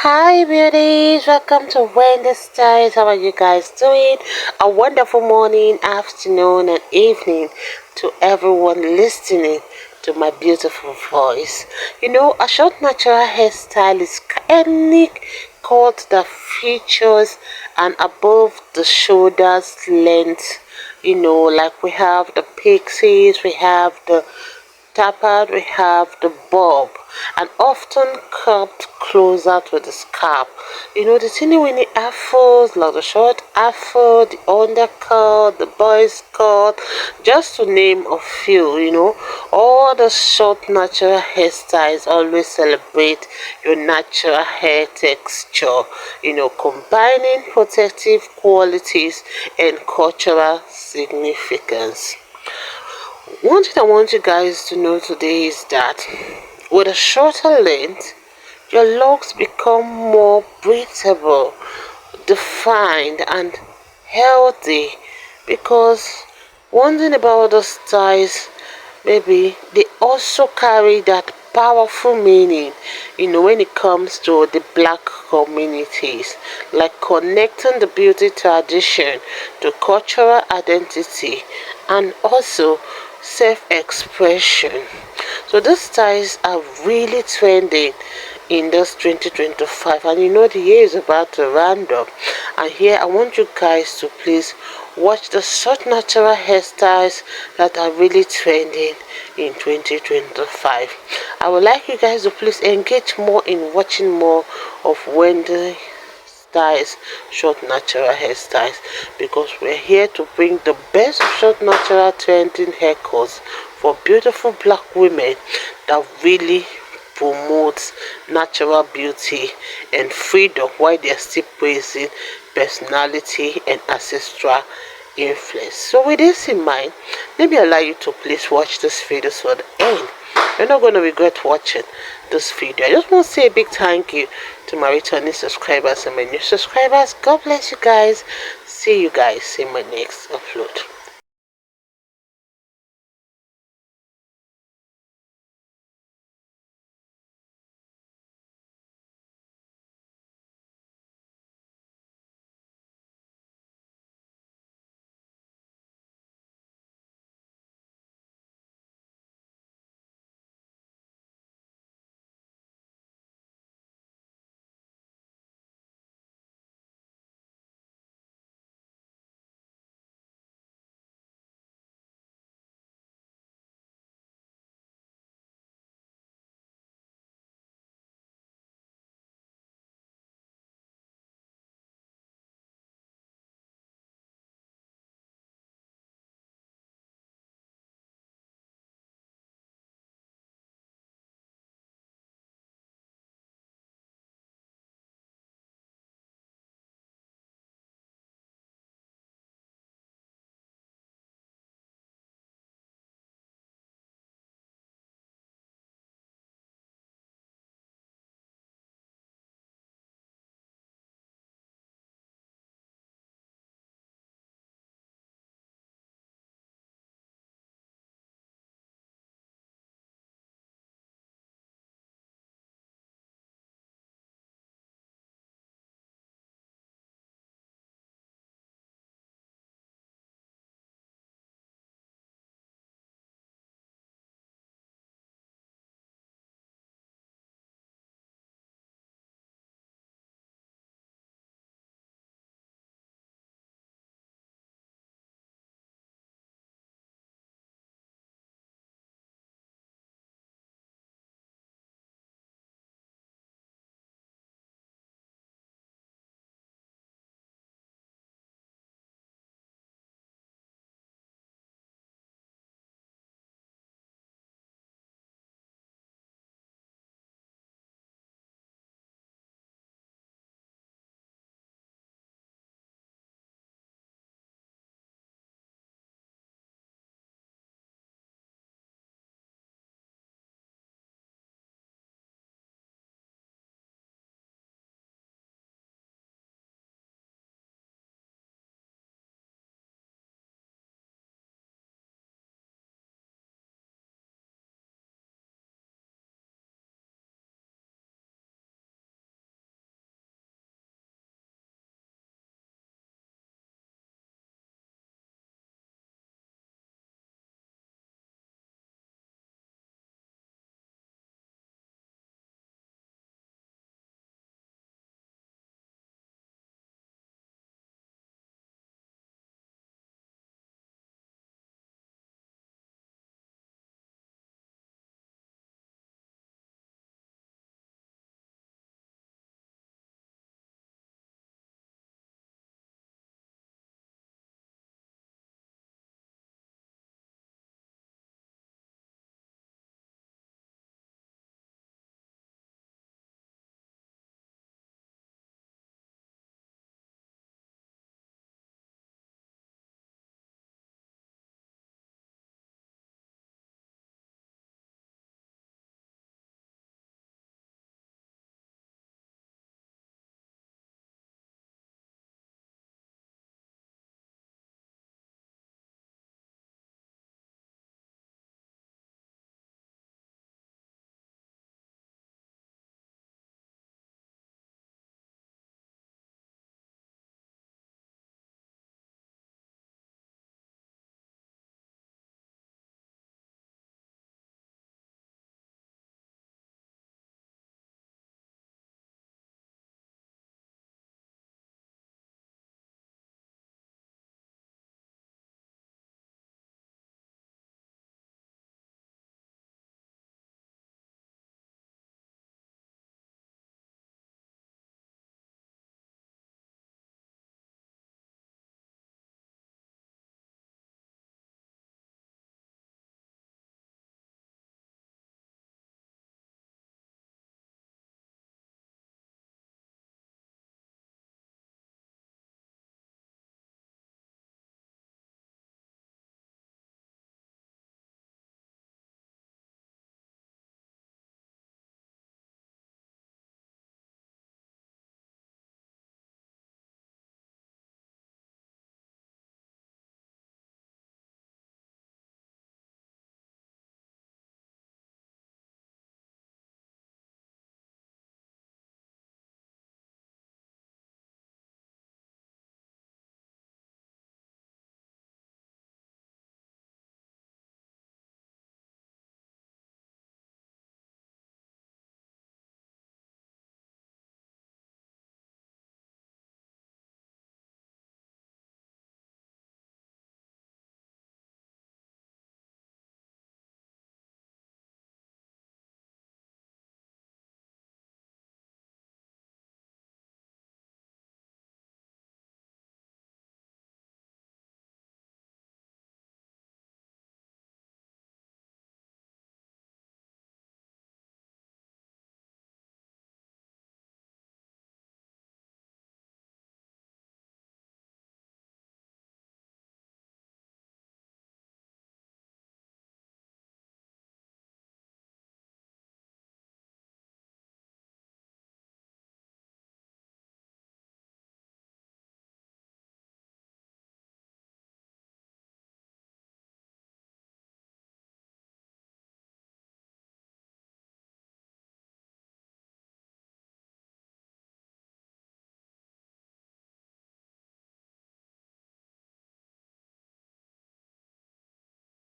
Hi beauties, welcome to Winnie Hairstyles. How are you guys doing? A wonderful morning, afternoon and evening to everyone listening to my beautiful voice. A short natural hairstyle is any cut that features an above the shoulders length. Like we have the Pixies, we have the Tapered, we have the bob, and often cropped closer to the scalp. The teeny weeny afros, like the short afro, the undercut, the boys cut, just to name a few. All the short natural hairstyles always celebrate your natural hair texture, combining protective qualities and cultural significance. One thing I want you guys to know today is that with a shorter length, your locks become more breathable, defined, and healthy. Because one thing about the styles, maybe they also carry that powerful meaning, when it comes to the black communities, like connecting the beauty tradition to cultural identity and also self-expression. So these styles are really trending in this 2025, and the year is about to round up. And here I want you guys to please watch the short natural hairstyles that are really trending in 2025. I would like you guys to please engage more in watching more of Wendy styles, short natural hairstyles, because we're here to bring the best of short natural trending haircuts for beautiful black women that really promotes natural beauty and freedom while they're still praising personality and ancestral influence. So with this in mind, let me allow you to please watch this video to the end. You're not going to regret watching this video. I just want to say a big thank you to my returning subscribers and my new subscribers. God bless you guys. See you guys in my next upload.